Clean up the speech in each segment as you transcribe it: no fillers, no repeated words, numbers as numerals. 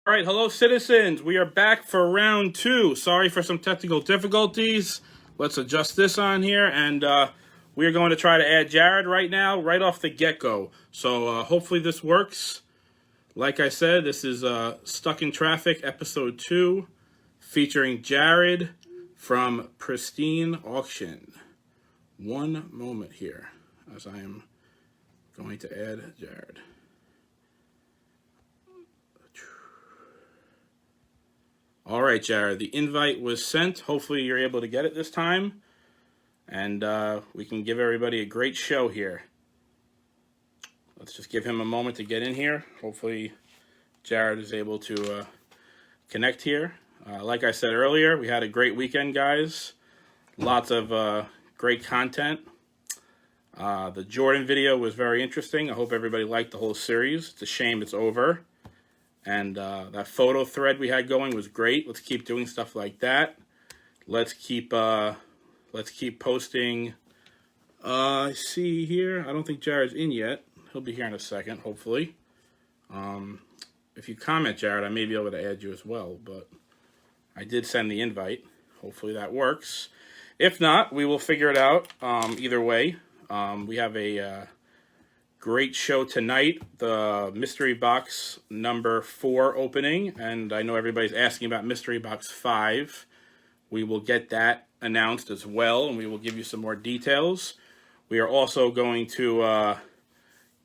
All right, hello citizens. We are back for round two. Sorry for some technical difficulties. Let's adjust this on here, and we are going to try to add Jared right now, right off the get-go. So hopefully this works. Like I said, this is Stuck in Traffic, episode 2, featuring Jared from Pristine Auction. One moment here, as I am going to add Jared. All right, Jared, the invite was sent. Hopefully you're able to get it this time. And we can give everybody a great show here. Let's just give him a moment to get in here. Hopefully Jared is able to connect here. Like I said earlier, we had a great weekend, guys. Lots of great content. The Jordan video was very interesting. I hope everybody liked the whole series. It's a shame it's over. And that photo thread we had going was great. Let's keep doing stuff like that. Let's keep posting. I see here. I don't think Jared's in yet. He'll be here in a second, hopefully. If you comment, Jared, I may be able to add you as well. But I did send the invite. Hopefully that works. If not, we will figure it out. Either way, we have a great show tonight, the Mystery Box number 4 opening, and I know everybody's asking about Mystery Box 5. We will get that announced as well, and we will give you some more details. We are also going to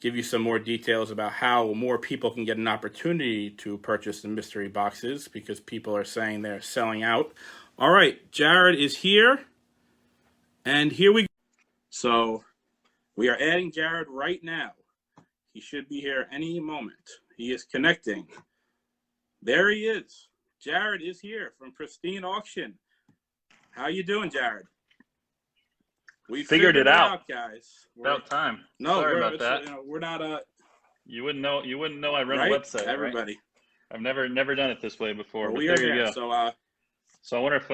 give you some more details about how more people can get an opportunity to purchase the mystery boxes, because people are saying they're selling out. All right, Jared is here, and here we go. So we are adding Jared right now. He should be here any moment. He is connecting. There he is. Jared is here from Pristine Auction. How you doing, Jared? We figured it out, guys. About time. No, sorry about that. You know, we're not You wouldn't know. You wouldn't know I run a website. Everybody. Right? I've never done it this way before. Well, but we there are you here. go. So I wonder if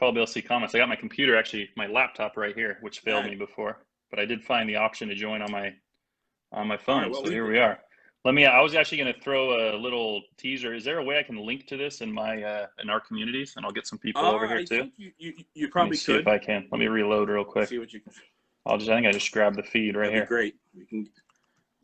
I'll be able to see comments. I got my computer, actually, my laptop right here, which failed me before, but I did find the option to join on my phone. Right, well, so here we are. I was actually going to throw a little teaser. Is there a way I can link to this in my in our communities, and I'll get some people over here too? You probably see could. If I can. Let me reload real quick. See what you can. I think I just grabbed the feed right here. Great. We can.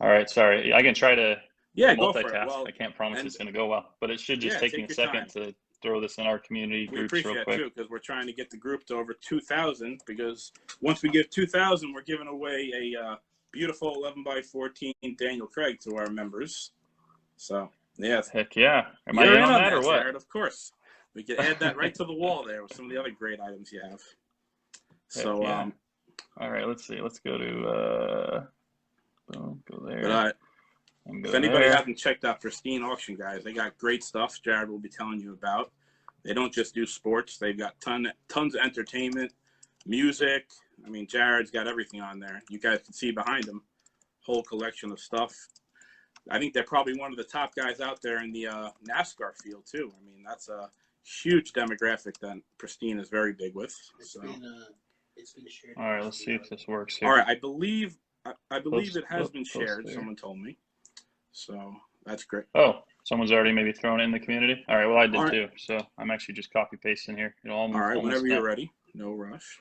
All right. Sorry, I can try to multitask. Go for it. Well, I can't promise it's going to go well, but it should just take me a second to throw this in our community groups real quick. We appreciate it too, because we're trying to get the group to over 2,000. Because once we get 2,000, we're giving away a beautiful 11x14 Daniel Craig to our members. So, yes. Heck yeah. Am I in on that or what? Jared, of course. We can add that right to the wall there with some of the other great items you have. So, yeah. All right, let's see. Let's go to, boom, go there. But, if anybody hasn't checked out Pristine Auction, guys, they got great stuff Jared will be telling you about. They don't just do sports. They've got tons of entertainment, music. I mean, Jared's got everything on there. You guys can see behind him, whole collection of stuff. I think they're probably one of the top guys out there in the NASCAR field too. I mean, that's a huge demographic that Pristine is very big with. It's been shared. All right, let's see if this works here. All right, I believe it has been shared. Someone told me, so that's great. Oh, someone's already maybe thrown it in the community. All right, well I did too. So I'm actually just copy pasting here. All right, whenever you're ready, no rush.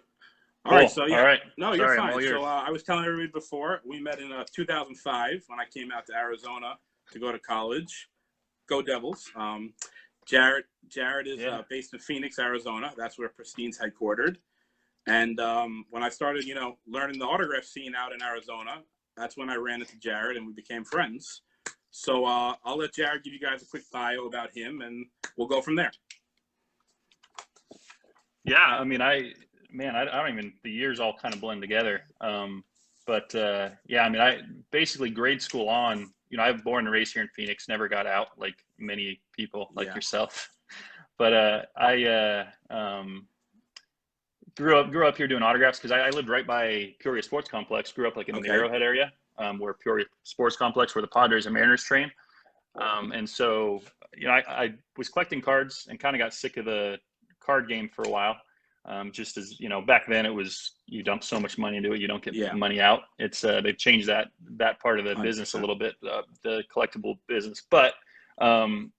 All right, so yeah. All right. No, you're fine. So I was telling everybody before, we met in 2005 when I came out to Arizona to go to college. Go Devils. Jared is based in Phoenix, Arizona. That's where Pristine's headquartered. And when I started, learning the autograph scene out in Arizona, that's when I ran into Jared and we became friends. So I'll let Jared give you guys a quick bio about him, and we'll go from there. Yeah, I mean, I don't even, the years all kind of blend together. Yeah, I mean, I basically grade school on, I was born and raised here in Phoenix, never got out like many people like yourself. But I grew up here doing autographs because I lived right by Peoria Sports Complex, grew up like in the Arrowhead area, where Peoria Sports Complex, where the Padres and Mariners train. And so, I was collecting cards and kind of got sick of the card game for a while. Just as, back then it was, you dump so much money into it, you don't get money out. It's, they've changed that part of the 100%. Business a little bit, the collectible business. But I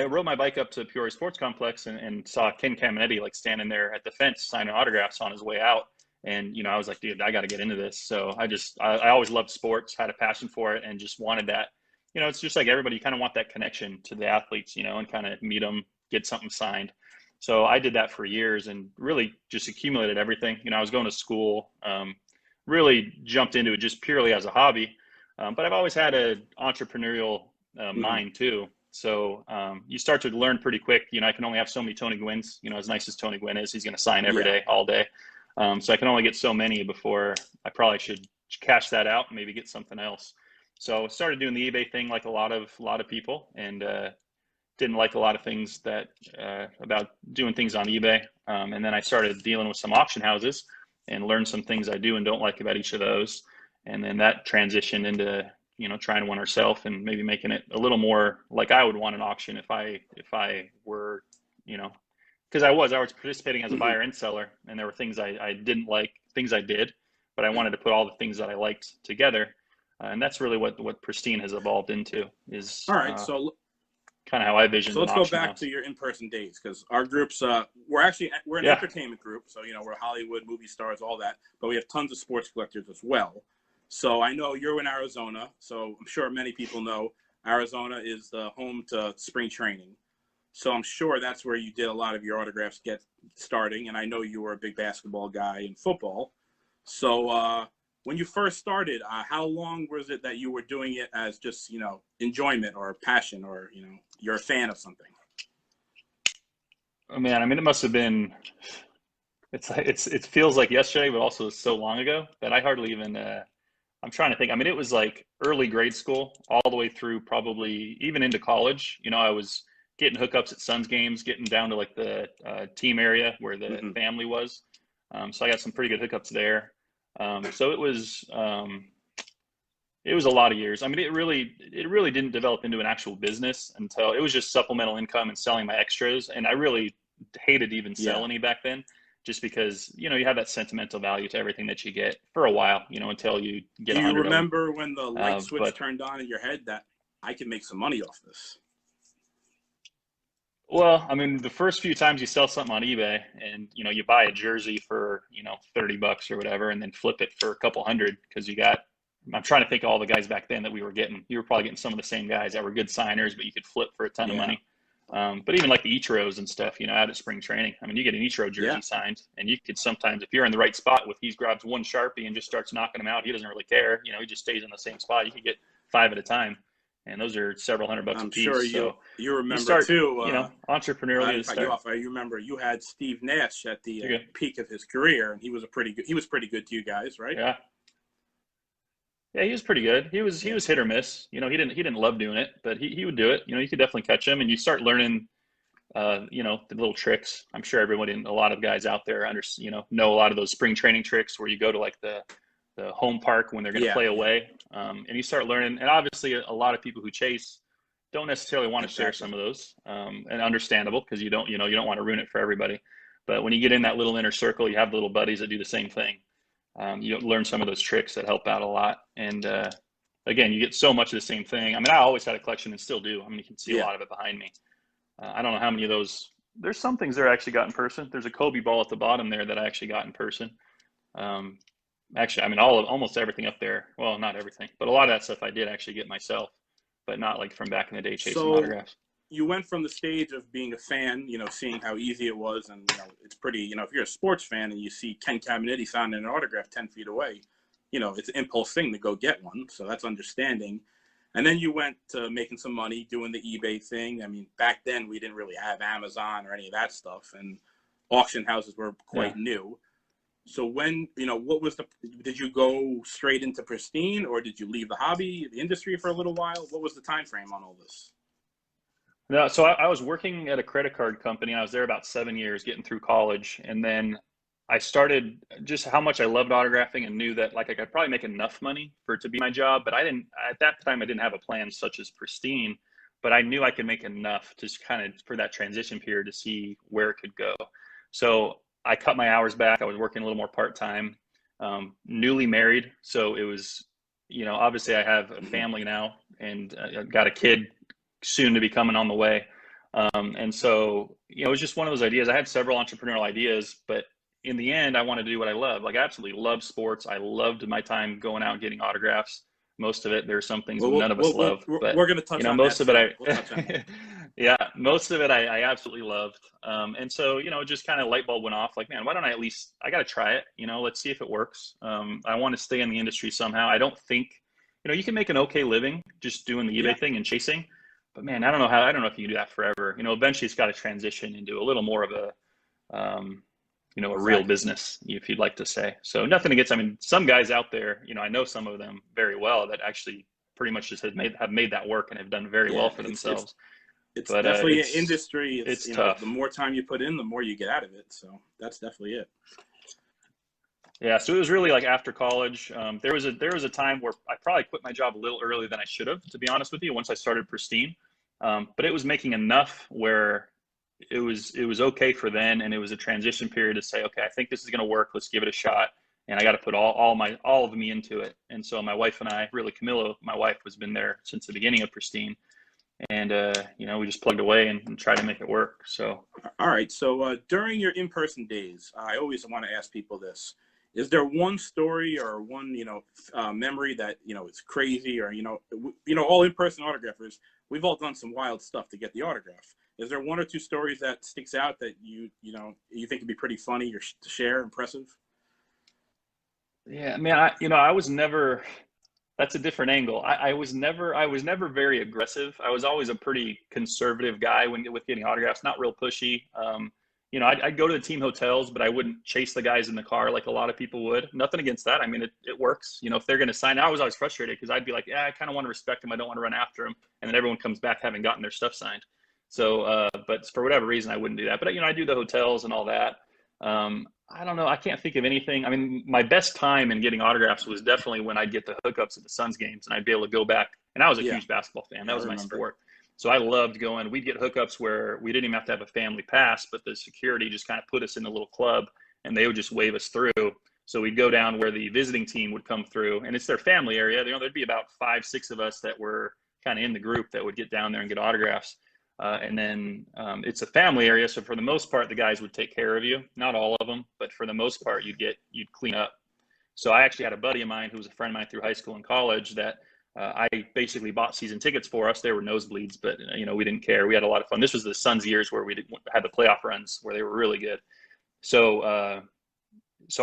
rode my bike up to Peoria Sports Complex and saw Ken Caminetti like standing there at the fence signing autographs on his way out. And, I was like, dude, I got to get into this. So I always loved sports, had a passion for it, and just wanted that. It's just like everybody, you kind of want that connection to the athletes, and kind of meet them, get something signed. So I did that for years and really just accumulated everything. I was going to school, really jumped into it just purely as a hobby. But I've always had an entrepreneurial mind too. So you start to learn pretty quick. I can only have so many Tony Gwynns. As nice as Tony Gwynn is, he's going to sign every day, all day. So I can only get so many before I probably should cash that out and maybe get something else. So I started doing the eBay thing like a lot of people, and didn't like a lot of things that about doing things on eBay. And then I started dealing with some auction houses and learned some things I do and don't like about each of those. And then that transitioned into trying one ourselves and maybe making it a little more like I would want an auction if I were, because I was participating as a buyer and seller, and there were things I didn't like, things I did, but I wanted to put all the things that I liked together. And that's really what Pristine has evolved into is all right. So kind of how I vision. So let's go back to your in-person dates, because our groups, we're an entertainment group. So, we're Hollywood, movie stars, all that, but we have tons of sports collectors as well. So I know you're in Arizona, so I'm sure many people know Arizona is the home to spring training. So I'm sure that's where you did a lot of your autographs get starting. And I know you were a big basketball guy in football. So when you first started, how long was it that you were doing it as just, enjoyment or passion, or, you're a fan of something? Oh man, it must have been, it feels like yesterday, but also so long ago that I hardly even, I'm trying to think. It was like early grade school all the way through probably even into college. I was getting hookups at Suns games, getting down to like the team area where the family was. So I got some pretty good hookups there. So it was a lot of years. It really didn't develop into an actual business until it was just supplemental income and selling my extras. And I really hated to even sell any back then, just because, you have that sentimental value to everything that you get for a while, until you get 100 of them. Do you remember when the light switch turned on in your head that I can make some money off this? Well, the first few times you sell something on eBay and, you buy a jersey for, $30 or whatever, and then flip it for a couple hundred because I'm trying to think of all the guys back then that we were getting. You were probably getting some of the same guys that were good signers, but you could flip for a ton of money. But even like the Ichiros and stuff, out at spring training, you get an Ichiro jersey signed, and you could sometimes, if you're in the right spot he grabs one Sharpie and just starts knocking them out, he doesn't really care. He just stays in the same spot. You could get 5 at a time. And those are several $100 a piece. I'm sure you remember too. Entrepreneurially. I remember you had Steve Nash at the peak of his career, and he was pretty good to you guys, right? Yeah. Yeah, he was pretty good. He was hit or miss. He didn't love doing it, but he would do it. You could definitely catch him, and you start learning, the little tricks. I'm sure a lot of guys out there know a lot of those spring training tricks where you go to like the home park when they're going to play away. And you start learning, and obviously a lot of people who chase don't necessarily want to share some of those, and understandable because you don't want to ruin it for everybody. But when you get in that little inner circle, you have little buddies that do the same thing. You learn some of those tricks that help out a lot. And again, you get so much of the same thing. I always had a collection and still do. You can see a lot of it behind me. I don't know how many of those. There's some things that I actually got in person. There's a Kobe ball at the bottom there that I actually got in person. Actually, almost everything up there. Well, not everything, but a lot of that stuff I did actually get myself, but not like from back in the day chasing autographs. You went from the stage of being a fan, seeing how easy it was, and it's pretty. If you're a sports fan and you see Ken Caminetti signing an autograph 10 feet away, it's an impulse thing to go get one. So that's understanding. And then you went to making some money doing the eBay thing. Back then we didn't really have Amazon or any of that stuff, and auction houses were quite new. So when, did you go straight into Pristine, or did you leave the industry for a little while? What was the time frame on all this? No, so I was working at a credit card company. I was there about 7 years getting through college. And then I started just how much I loved autographing and knew that I could probably make enough money for it to be my job. But at that time, I didn't have a plan such as Pristine, but I knew I could make enough to kind of for that transition period to see where it could go. So I cut my hours back. I was working a little more part-time, newly married. So it was, obviously I have a family now, and I've got a kid soon to be coming on the way. And so, it was just one of those ideas. I had several entrepreneurial ideas, but in the end, I wanted to do what I love. Like, I absolutely love sports. I loved my time going out and getting autographs. Most of it, there are some things none of us love, but we're going to touch on most that of it, we'll touch on that. yeah, most of it I absolutely loved. And so, just kind of light bulb went off, like, man, why don't I got to try it, let's see if it works. I want to stay in the industry somehow. I don't think, you can make an okay living just doing the eBay thing and chasing, but man, I don't know if you can do that forever. Eventually it's got to transition into a little more of a, a real business, if you'd like to say. So nothing against, some guys out there, I know some of them very well that actually pretty much just have made that work and have done very well for themselves. It's definitely an industry. It's tough. The more time you put in, the more you get out of it. So that's definitely it. Yeah. So it was really like after college. There was a time where I probably quit my job a little earlier than I should have, to be honest with you, once I started Pristine. But it was making enough where it was okay for then, and it was a transition period to say, okay, I think this is going to work. Let's give it a shot. And I got to put all of me into it. And so my wife and I, really Camilo, my wife, has been there since the beginning of Pristine. And, we just plugged away and tried to make it work. So. All right. So during your in-person days, I always want to ask people this. Is there one story or one, memory that, is crazy, or, all in-person autographers, we've all done some wild stuff to get the autograph. Is there one or two stories that sticks out that you think would be pretty funny or to share, impressive? Yeah, man, I was never, that's a different angle. I was never very aggressive. I was always a pretty conservative guy with getting autographs, not real pushy. I'd go to the team hotels, but I wouldn't chase the guys in the car like a lot of people would. Nothing against that. It works. If they're going to sign, I was always frustrated because I'd be like, yeah, I kind of want to respect them. I don't want to run after them. And then everyone comes back having gotten their stuff signed. So, but for whatever reason, I wouldn't do that. But, I do the hotels and all that. I don't know. I can't think of anything. My best time in getting autographs was definitely when I'd get the hookups at the Suns games and I'd be able to go back. And I was a huge basketball fan. That was my sport. So I loved going. We'd get hookups where we didn't even have to have a family pass, but the security just kind of put us in a little club and they would just wave us through. So we'd go down where the visiting team would come through, and it's their family area. There'd be about 5-6 of us that were kind of in the group that would get down there and get autographs. And then it's a family area. So for the most part, the guys would take care of you. Not all of them, but for the most part, you'd clean up. So I actually had a buddy of mine who was a friend of mine through high school and college that I basically bought season tickets for us. They were nosebleeds, but we didn't care. We had a lot of fun. This was the Suns years where we had the playoff runs where they were really good. So I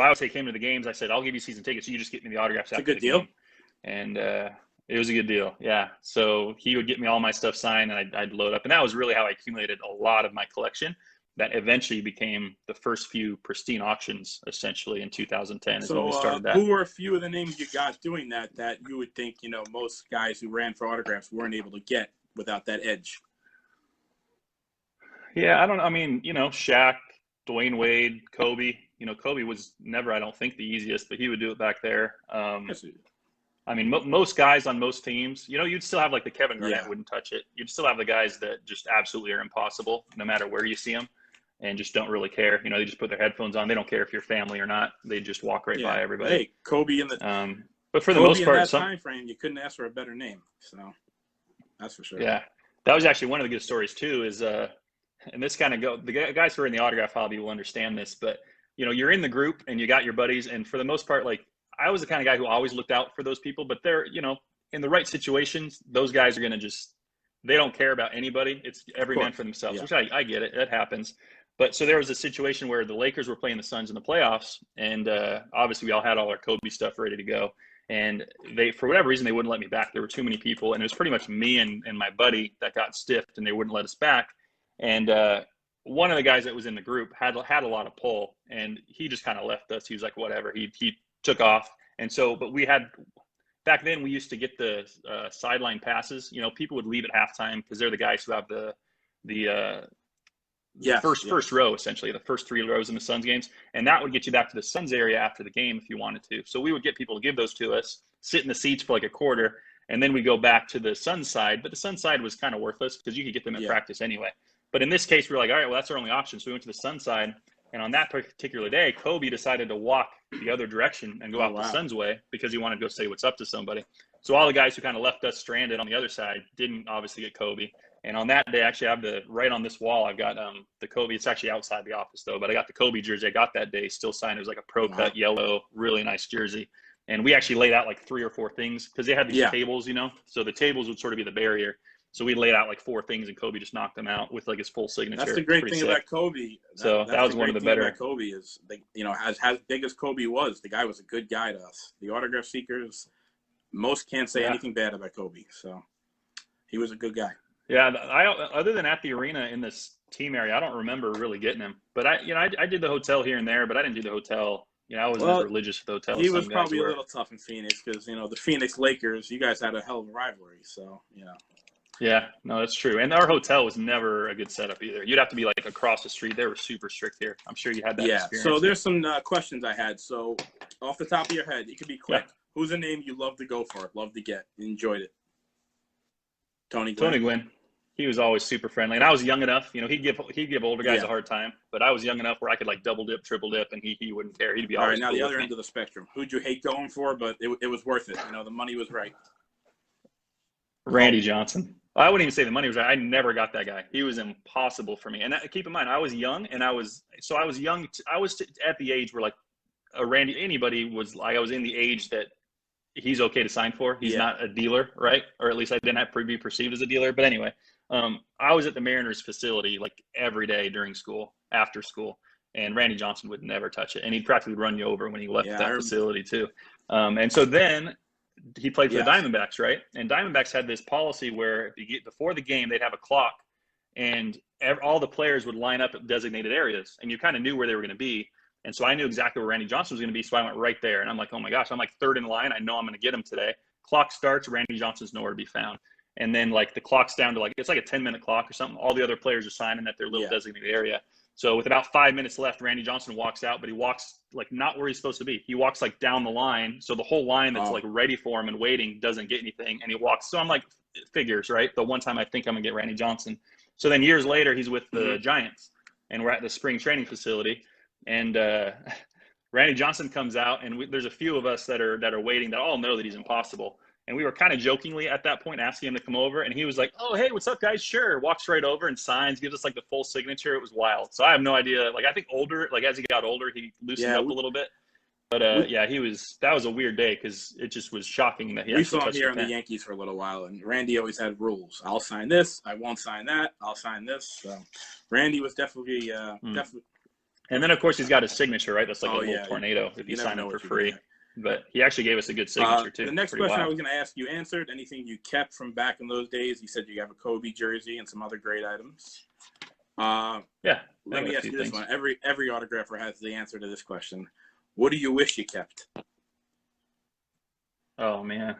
would say, came to the games. I said, I'll give you season tickets. You just get me the autographs. It's a good deal. And it was a good deal. Yeah. So he would get me all my stuff signed and I'd load up. And that was really how I accumulated a lot of my collection that eventually became the first few Pristine auctions, essentially in 2010 is when we started that. Who were a few of the names you got doing that you would think, most guys who ran for autographs weren't able to get without that edge? Yeah, Shaq, Dwayne Wade, Kobe. Kobe was never, I don't think, the easiest, but he would do it back there. Most guys on most teams, you'd still have like the Kevin Garnett wouldn't touch it. You'd still have the guys that just absolutely are impossible, no matter where you see them, and just don't really care. They just put their headphones on. They don't care if you're family or not. They just walk right by everybody. Hey, Kobe in the but for the most part, that time frame, you couldn't ask for a better name. So that's for sure. Yeah, that was actually one of the good stories too. Is and this kind of the guys who are in the autograph hobby will understand this, but you're in the group and you got your buddies, and for the most part, like, I was the kind of guy who always looked out for those people, but they're, in the right situations, those guys are going to they don't care about anybody. It's every man for themselves, which I get it. That happens. But so there was a situation where the Lakers were playing the Suns in the playoffs, and obviously we all had all our Kobe stuff ready to go. And they, for whatever reason, they wouldn't let me back. There were too many people, and it was pretty much me and my buddy that got stiffed, and they wouldn't let us back. And one of the guys that was in the group had a lot of pull, and he just kind of left us. He was like, whatever. He took off. And so, but we had, back then we used to get the sideline passes. People would leave at halftime because they're the guys who have the first row, essentially, the first 3 rows in the Suns games. And that would get you back to the Suns area after the game if you wanted to. So we would get people to give those to us, sit in the seats for like a quarter, and then we go back to the Suns side. But the Suns side was kind of worthless because you could get them in practice anyway. But in this case, we were like, all right, well, that's our only option. So we went to the Suns side. And on that particular day, Kobe decided to walk the other direction and go out the wow. Suns' way because he wanted to go say what's up to somebody. So all the guys who kind of left us stranded on the other side didn't obviously get Kobe. And on that day, actually, I have right on this wall, I've got the Kobe. It's actually outside the office, though, but I got the Kobe jersey I got that day, still signed. It was like a pro cut yellow, really nice jersey. And we actually laid out like 3 or 4 things because they had these tables, you know, so the tables would sort of be the barrier. So we laid out like 4 things, and Kobe just knocked them out with like his full signature. That's the great thing about Kobe. So that was one of the better. About Kobe is, you know, as big as Kobe was, the guy was a good guy to us. The autograph seekers, most can't say anything bad about Kobe. So he was a good guy. Yeah, other than at the arena in this team area, I don't remember really getting him. But I did the hotel here and there, but I didn't do the hotel. You know, I wasn't as religious at the hotel. He was probably a little tough in Phoenix because, you know, the Phoenix Lakers, you guys had a hell of a rivalry. So, you know. Yeah, no, that's true. And our hotel was never a good setup either. You'd have to be like across the street. They were super strict here. I'm sure you had that experience. So there's some questions I had. So off the top of your head, it could be quick. Yeah. Who's a name you love to go for, love to get, enjoyed it? Tony Gwynn. Tony Gwynn. He was always super friendly, and I was young enough. You know, he'd give older guys a hard time, but I was young enough where I could like double dip, triple dip, and he wouldn't care. He'd be all always right. Now cool the other end of the spectrum. Who'd you hate going for, but it was worth it? You know, the money was right. Randy Johnson. I wouldn't even say the money was right. I never got that guy. He was impossible for me. And keep in mind, I was young, and I was young. I was at the age where like a Randy, anybody was like, I was in the age that he's okay to sign for. He's not a dealer, right? Or at least I didn't have to be perceived as a dealer. But anyway, I was at the Mariners facility like every day during school, after school, and Randy Johnson would never touch it. And he'd practically run you over when he left that facility too. And so then he played for the Diamondbacks, right? And Diamondbacks had this policy where before the game, they'd have a clock, and all the players would line up at designated areas, and you kind of knew where they were going to be. And so I knew exactly where Randy Johnson was going to be, so I went right there. And I'm like, oh my gosh, I'm like third in line. I know I'm going to get him today. Clock starts, Randy Johnson's nowhere to be found. And then like the clock's down to like, it's like a 10-minute clock or something. All the other players are signing at their little designated area. So with about 5 minutes left, Randy Johnson walks out, but he walks like not where he's supposed to be. He walks like down the line. So the whole line that's like ready for him and waiting doesn't get anything. And he walks. So I'm like, figures, right? The one time I think I'm gonna get Randy Johnson. So then years later, he's with the Giants, and we're at the spring training facility, and Randy Johnson comes out, and there's a few of us that are waiting that all know that he's impossible. And we were kind of jokingly at that point asking him to come over, and he was like, "Oh, hey, what's up, guys? Sure." Walks right over and signs, gives us like the full signature. It was wild. So I have no idea. Like I think as he got older, he loosened up a little bit. But that was a weird day because it just was shocking that he we saw him here in the Yankees for a little while, and Randy always had rules. I'll sign this. I won't sign that. I'll sign this. So Randy was definitely definitely. And then of course he's got his signature, right? That's like a little tornado if you sign it for free. But he actually gave us a good signature too. The next question I was going to ask you answered. Anything you kept from back in those days? You said you have a Kobe jersey and some other great items. Let me ask you this one. Every autographer has the answer to this question. What do you wish you kept? Oh man.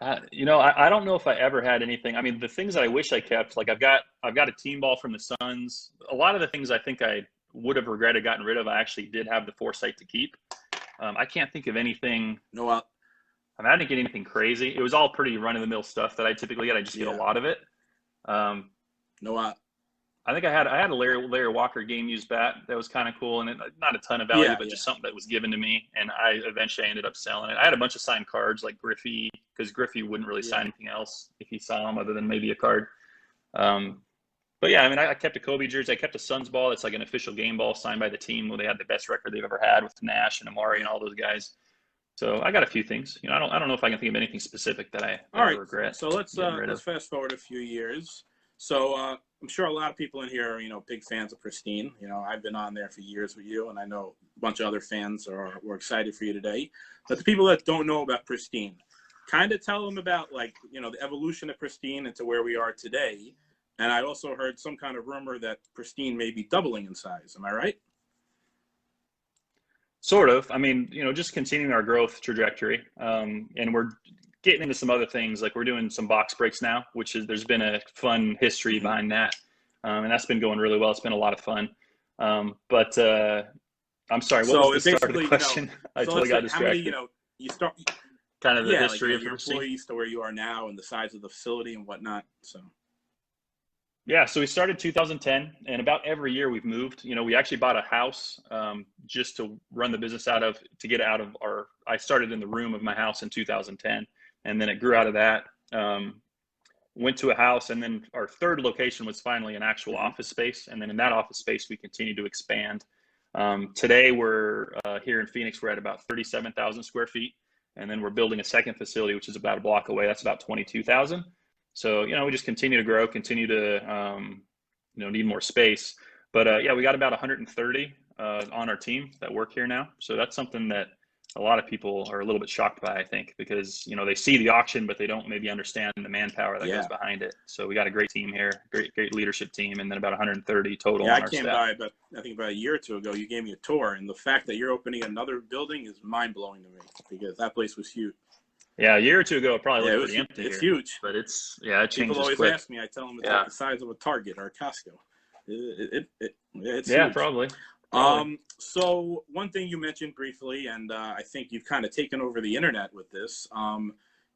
I don't know if I ever had anything. I mean, the things that I wish I kept, like I've got a team ball from the Suns. A lot of the things I think I would have regretted gotten rid of, I actually did have the foresight to keep. I can't think of anything. I didn't get anything crazy. It was all pretty run-of-the-mill stuff that I typically get. I just get a lot of it. I think I had a Larry Walker game used bat that was kind of cool, and not a ton of value, but just something that was given to me, and I eventually ended up selling it. I had a bunch of signed cards like Griffey, because Griffey wouldn't really sign anything else if he saw them other than maybe a card. But yeah, I mean, I kept a Kobe jersey. I kept a Suns ball. It's like an official game ball signed by the team where they had the best record they've ever had with Nash and Amari and all those guys. So I got a few things. I don't know if I can think of anything specific that I regret. So let's fast forward a few years. So I'm sure a lot of people in here are, big fans of Pristine. I've been on there for years with you, and I know a bunch of other fans were excited for you today. But the people that don't know about Pristine, kind of tell them about the evolution of Pristine into where we are today. And I also heard some kind of rumor that Pristine may be doubling in size. Am I right? Sort of. I mean, just continuing our growth trajectory. And we're getting into some other things. Like we're doing some box breaks now, there's been a fun history behind that. And that's been going really well. It's been a lot of fun. But I'm sorry, what was the start of the question? I totally got distracted. How many, you start kind of the history of your employees to where you are now and the size of the facility and whatnot. So. Yeah, so we started 2010, and about every year we've moved. You know, we actually bought a house just to run the business out of, to get out of our, I started in the room of my house in 2010, and then it grew out of that. Went to a house, and then our third location was finally an actual office space. And then in that office space, we continue to expand. Today we're here in Phoenix, we're at about 37,000 square feet. And then we're building a second facility, which is about a block away. That's about 22,000. So, you know, we just continue to grow, continue to, you know, need more space. But yeah, we got about 130 on our team that work here now. So that's something that a lot of people are a little bit shocked by, I think, because, you know, they see the auction, but they don't maybe understand the manpower that goes behind it. So we got a great team here, great leadership team, and then about 130 total on our staff. Yeah, I came by, I think about a year or two ago, you gave me a tour, and the fact that you're opening another building is mind-blowing to me, because that place was huge. Yeah, a year or two ago, it probably looked pretty empty. It's here, huge. But it's, yeah, it changes People always quick. ask me, I tell them it's like the size of a Target or a Costco. It's yeah, huge. probably. So one thing you mentioned briefly, and I think you've kind of taken over the internet with this.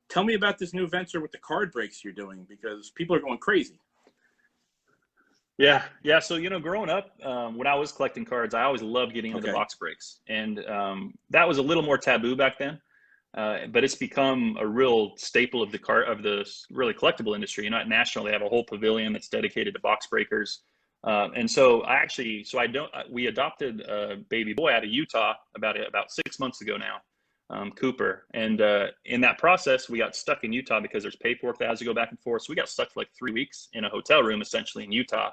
Tell me about this new venture with the card breaks you're doing, because people are going crazy. Yeah. So, you know, growing up, when I was collecting cards, I always loved getting into the box breaks, and that was a little more taboo back then. But it's become a real staple of the really collectible industry. You know, at National, they have a whole pavilion that's dedicated to box breakers. And so we adopted a baby boy out of Utah about 6 months ago now, Cooper. And in that process, we got stuck in Utah because there's paperwork that has to go back and forth. So we got stuck for like 3 weeks in a hotel room, essentially, in Utah.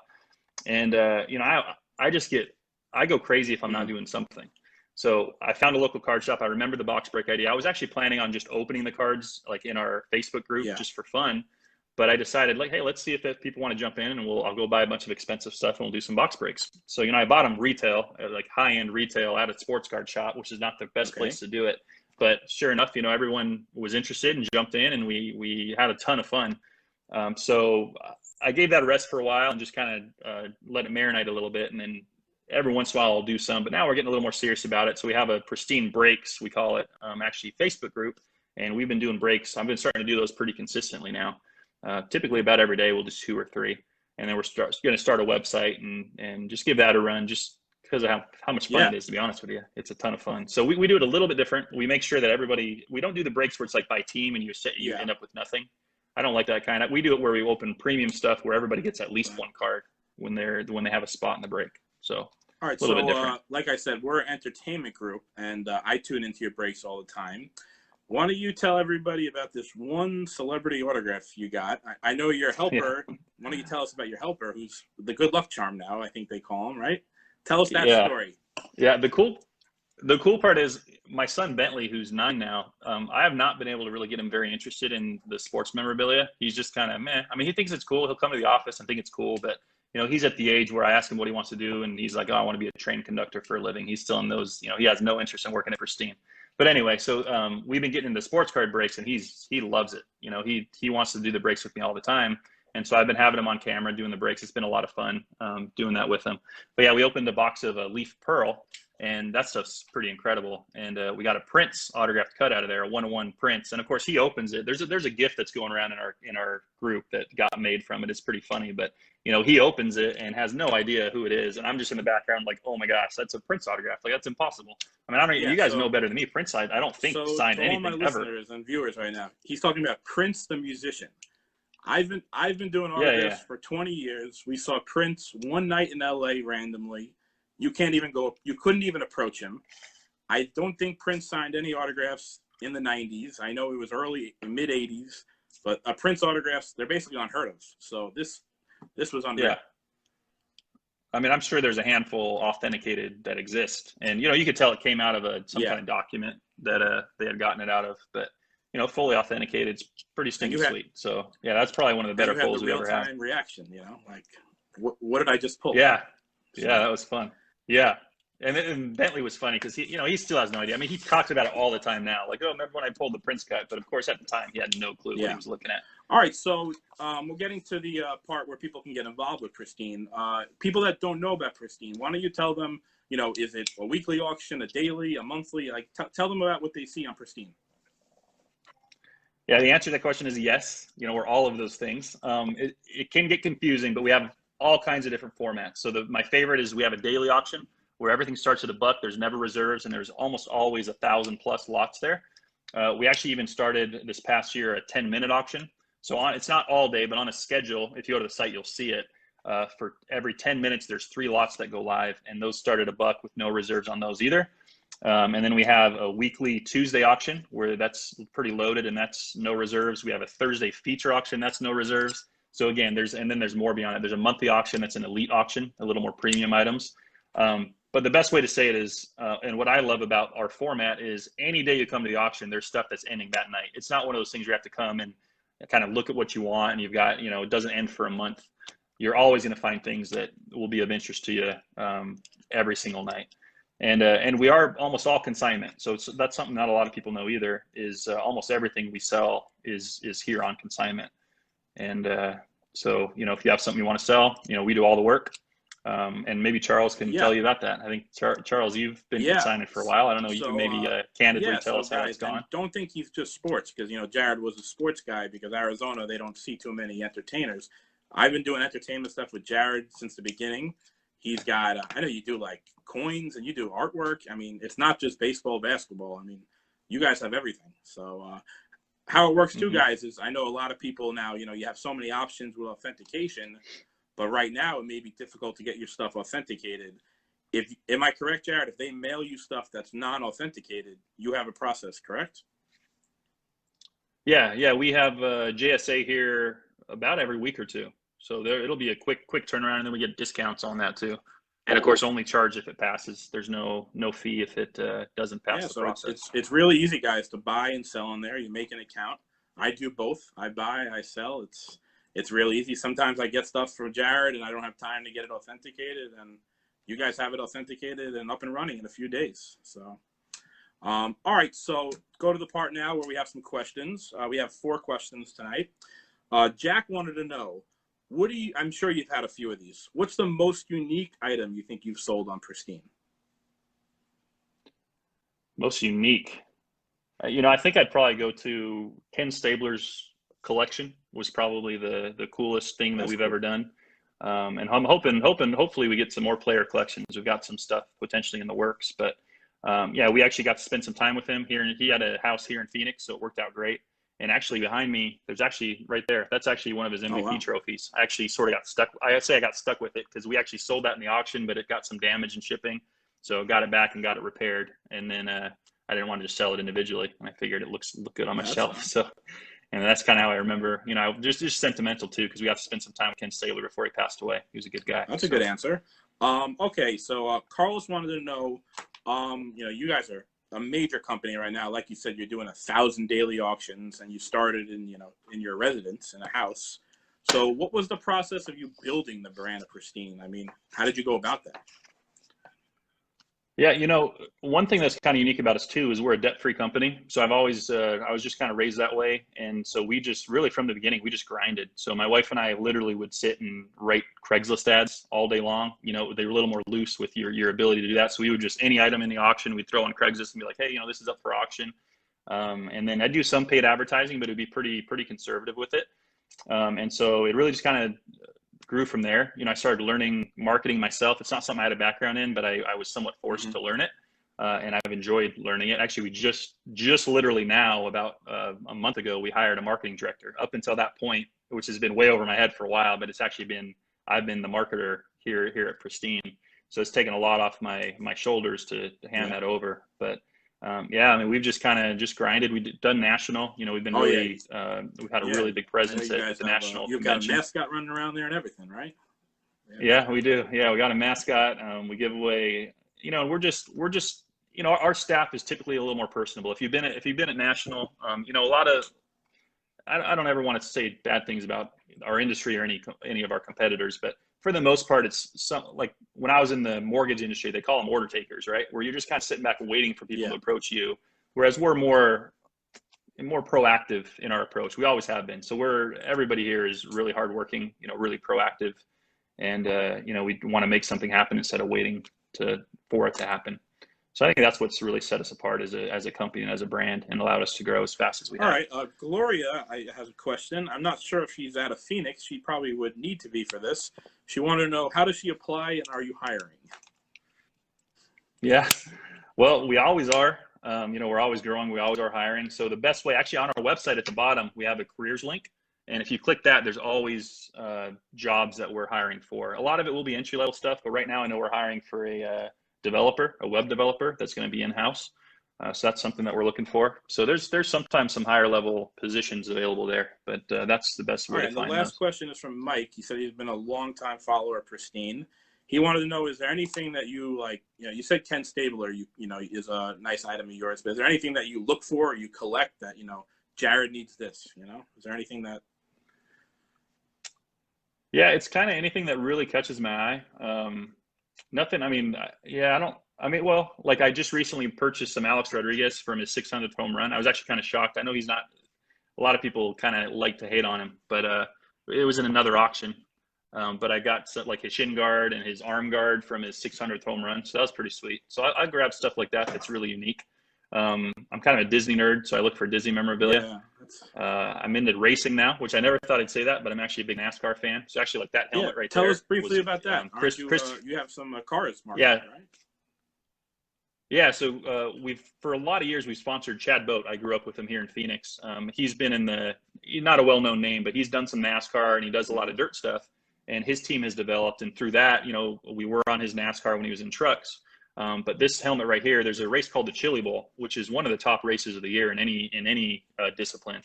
And, you know, I go crazy if I'm not doing something. So I found a local card shop. I remember the box break idea. I was actually planning on just opening the cards like in our Facebook group just for fun. But I decided, like, hey, let's see if people want to jump in, and I'll go buy a bunch of expensive stuff, and we'll do some box breaks. So, you know, I bought them retail, like high-end retail at a sports card shop, which is not the best place to do it. But sure enough, you know, everyone was interested and jumped in, and we had a ton of fun. So I gave that a rest for a while and just kind of let it marinate a little bit. And then every once in a while I'll do some, but now we're getting a little more serious about it. So we have a Pristine Breaks, we call it, actually Facebook group, and we've been doing breaks. I've been starting to do those pretty consistently now. Typically about every day we'll do 2 or 3, and then we're going to start a website and just give that a run, just because of how much fun it is, to be honest with you. It's a ton of fun. So we do it a little bit different. We make sure that we don't do the breaks where it's like by team and you end up with nothing. I don't like that kind of. We do it where we open premium stuff where everybody gets at least 1 card when they have a spot in the break. So all right, so like I said, we're an entertainment group, and I tune into your breaks all the time. Why don't you tell everybody about this one celebrity autograph you got? I know your helper. Why don't you tell us about your helper, who's the good luck charm now, I think they call him, right? Tell us that story. Yeah, the cool part is my son Bentley, who's 9 now, I have not been able to really get him very interested in the sports memorabilia. He's just kind of meh. I mean, he thinks it's cool. He'll come to the office and think it's cool, but you know, he's at the age where I ask him what he wants to do, and he's like, oh, I want to be a train conductor for a living. He's still in those, you know, he has no interest in working at Pristine. But anyway, so we've been getting into sports card breaks, and he loves it. You know, he wants to do the breaks with me all the time. And so I've been having him on camera doing the breaks. It's been a lot of fun doing that with him. But yeah, we opened a box of Leaf Pearl, and that stuff's pretty incredible. And we got a Prince autographed cut out of there, a 1-of-1 Prince. And of course, he opens it. There's a gift that's going around in our group that got made from it. It's pretty funny, but you know, he opens it and has no idea who it is. And I'm just in the background like, oh my gosh, that's a Prince autograph. Like, that's impossible. I mean, I don't. You guys know better than me. Prince, I don't think signed anything ever. So all my listeners and viewers right now, he's talking about Prince the musician. I've been doing autographs for 20 years. We saw Prince one night in LA randomly. You couldn't even approach him. I don't think Prince signed any autographs in the 90s. I know it was early, mid 80s, but Prince autographs, they're basically unheard of. So this was unreal. Yeah. I mean, I'm sure there's a handful authenticated that exist. And, you know, you could tell it came out of some kind of document that they had gotten it out of. But, you know, fully authenticated, it's pretty stinking sweet. So, yeah, that's probably one of the better pulls we ever had. Real-time reaction, you know, like, what did I just pull? Yeah. Yeah, that was fun. Yeah. And Bentley was funny because he still has no idea. I mean, he talks about it all the time now. Like, oh, remember when I pulled the Prince cut? But of course, at the time, he had no clue what he was looking at. All right, so we're getting to the part where people can get involved with Pristine. People that don't know about Pristine, why don't you tell them? You know, is it a weekly auction, a daily, a monthly? Like, tell them about what they see on Pristine. Yeah, the answer to that question is yes. You know, we're all of those things. It can get confusing, but we have all kinds of different formats. So my favorite is we have a daily auction where everything starts at $1. There's never reserves, and there's almost always 1,000+ lots there. We actually even started this past year a 10-minute auction. So it's not all day, but on a schedule, if you go to the site, you'll see it. For every 10 minutes, there's 3 lots that go live, and those start at $1 with no reserves on those either. And then we have a weekly Tuesday auction where that's pretty loaded and that's no reserves. We have a Thursday feature auction, that's no reserves. So again, then there's more beyond it. There's a monthly auction that's an elite auction, a little more premium items. But the best way to say it is, and what I love about our format is any day you come to the auction, there's stuff that's ending that night. It's not one of those things you have to come and kind of look at what you want and you've got, you know, it doesn't end for a month. You're always going to find things that will be of interest to you every single night. And we are almost all consignment. So that's something not a lot of people know either, is almost everything we sell is here on consignment. And so, you know, if you have something you want to sell, you know, we do all the work. And maybe Charles can tell you about that. I think, Charles, you've been consignment for a while. I don't know, you can maybe candidly tell us how it's gone. Don't think he's just sports, because, you know, Jared was a sports guy because Arizona, they don't see too many entertainers. I've been doing entertainment stuff with Jared since the beginning. He's got, I know you do like coins and you do artwork. I mean, it's not just baseball, basketball. I mean, you guys have everything. So how it works too, guys, is I know a lot of people now, you know, you have so many options with authentication, but right now it may be difficult to get your stuff authenticated. Am I correct, Jared? If they mail you stuff that's non-authenticated, you have a process, correct? Yeah, we have JSA here about every week or two. So it'll be a quick turnaround, and then we get discounts on that too. And of course, only charge if it passes. There's no fee if it doesn't pass the process. It's really easy, guys, to buy and sell on there. You make an account. I do both. I buy, I sell. It's really easy. Sometimes I get stuff from Jared and I don't have time to get it authenticated, and you guys have it authenticated and up and running in a few days. So, all right. So go to the part now where we have some questions. We have 4 questions tonight. Jack wanted to know, I'm sure you've had a few of these. What's the most unique item you think you've sold on Pristine? Most unique. You know, I think I'd probably go to Ken Stabler's collection was probably the coolest thing that we've ever done. And I'm hopefully we get some more player collections. We've got some stuff potentially in the works, but yeah, we actually got to spend some time with him here. He had a house here in Phoenix, so it worked out great. And actually behind me, there's actually right there, that's actually one of his MVP trophies. I actually sort of got stuck. I got stuck with it because we actually sold that in the auction, but it got some damage in shipping. So got it back and got it repaired. And then I didn't want to just sell it individually. And I figured it looked good on my shelf. Nice. So, and that's kind of how I remember, you know, just sentimental too, because we got to spend some time with Ken Stabler before he passed away. He was a good guy. That's a good answer. Okay, so Carlos wanted to know, you know, you guys are a major company right now. Like you said, you're doing 1,000 daily auctions, and you started in your residence in a house. So what was the process of you building the brand of Pristine? I mean, how did you go about that? Yeah, you know, one thing that's kind of unique about us too is we're a debt-free company. So I've always, I was just kind of raised that way. And so we just really from the beginning, we just grinded. So my wife and I literally would sit and write Craigslist ads all day long. You know, they were a little more loose with your ability to do that. So we would just, any item in the auction, we'd throw on Craigslist and be like, hey, you know, this is up for auction. And then I'd do some paid advertising, but it'd be pretty conservative with it. And so it really just kind of grew from there. You know, I started learning marketing myself. It's not something I had a background in, but I was somewhat forced to learn it. And I've enjoyed learning it. Actually, we just literally now, about a month ago, we hired a marketing director. Up until that point, which has been way over my head for a while, but it's actually I've been the marketer here at Pristine. So it's taken a lot off my shoulders to hand that over. But yeah, I mean, we've just kind of grinded. We've done national, you know, we've been we've had a really big presence at the national You've convention. got a mascot running around there and everything, right? Yeah, we do. Yeah, we got a mascot. We give away, you know, we're just, you know, our staff is typically a little more personable. If you've been at national, you know, a lot of, I don't ever want to say bad things about our industry or any of our competitors, but for the most part, it's like when I was in the mortgage industry, they call them order takers, right? Where you're just kind of sitting back and waiting for people to approach you. Whereas we're more proactive in our approach. We always have been. So everybody here is really hardworking, you know, really proactive. And, you know, we want to make something happen instead of waiting for it to happen. So I think that's what's really set us apart as a company and as a brand, and allowed us to grow as fast as we have. All right, Gloria has a question. I'm not sure if she's out of Phoenix. She probably would need to be for this. She wanted to know, how does she apply, and are you hiring? Yeah, well, we always are. We're always growing. We always are hiring. So the best way, actually, on our website at the bottom, we have a careers link. And if you click that, there's always jobs that we're hiring for. A lot of it will be entry-level stuff, but right now I know we're hiring for a developer, a web developer that's going to be in-house. So that's something that we're looking for. So there's sometimes some higher level positions available there, but that's the best way to find The last those. question is from Mike. He said he's been a long-time follower of Pristine. He wanted to know, is there anything that you like, you said Ken Stabler, is a nice item of yours, but is there anything that you look for or you collect that, Jared needs this, Is there anything that? Yeah, it's kind of anything that really catches my eye. Nothing, well, like I just recently purchased some Alex Rodriguez from his 600th home run. I was actually kind of shocked. I know he's not, a lot of people kind of like to hate on him, but it was in another auction. But I got like his shin guard and his arm guard from his 600th home run. So that was pretty sweet. So I grab stuff like that that's really unique. I'm kind of a Disney nerd, so I look for Disney memorabilia. I'm into racing now, which I never thought I'd say that, but I'm actually a big NASCAR fan. So actually, like that helmet right there. Tell us briefly about that. You have some cars marked, right? Yeah, so for a lot of years, we sponsored Chad Boat. I grew up with him here in Phoenix. He's been not a well-known name, but he's done some NASCAR and he does a lot of dirt stuff. And his team has developed, and through that, we were on his NASCAR when he was in trucks. But this helmet right here, there's a race called the Chili Bowl, which is one of the top races of the year in any discipline.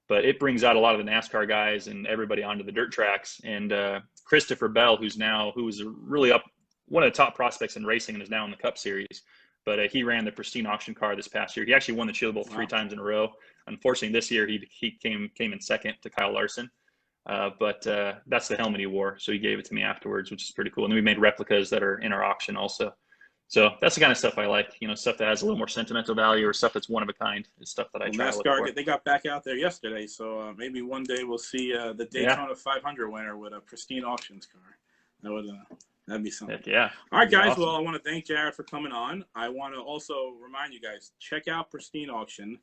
But it brings out a lot of the NASCAR guys and everybody onto the dirt tracks. And Christopher Bell, who was really one of the top prospects in racing and is now in the Cup Series. But he ran the Pristine Auction car this past year. He actually won the Chili Bowl 3 times in a row. Unfortunately, this year he came in second to Kyle Larson. But that's the helmet he wore. So he gave it to me afterwards, which is pretty cool. And then we made replicas that are in our auction also. So that's the kind of stuff I like, stuff that has a little more sentimental value or stuff that's one of a kind is stuff that I try to look for. They got back out there yesterday. So maybe one day we'll see the Daytona 500 winner with a Pristine Auctions car. That'd be something. Heck yeah. All right, guys. Awesome. Well, I want to thank Jared for coming on. I want to also remind you guys, check out Pristine Auction.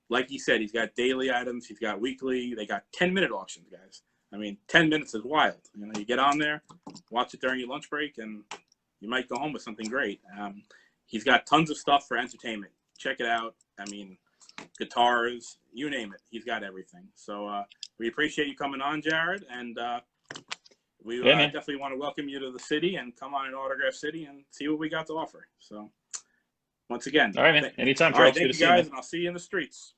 Like he said, he's got daily items. He's got weekly. They got 10-minute auctions, guys. 10 minutes is wild. You get on there, watch it during your lunch break, and you might go home with something great. He's got tons of stuff for entertainment. Check it out. Guitars, you name it. He's got everything. So we appreciate you coming on, Jared, and we definitely want to welcome you to the city and come on in Autograph City and see what we got to offer. So once again, all right, man. Anytime, Charles. All right, thank you guys, and I'll see you in the streets.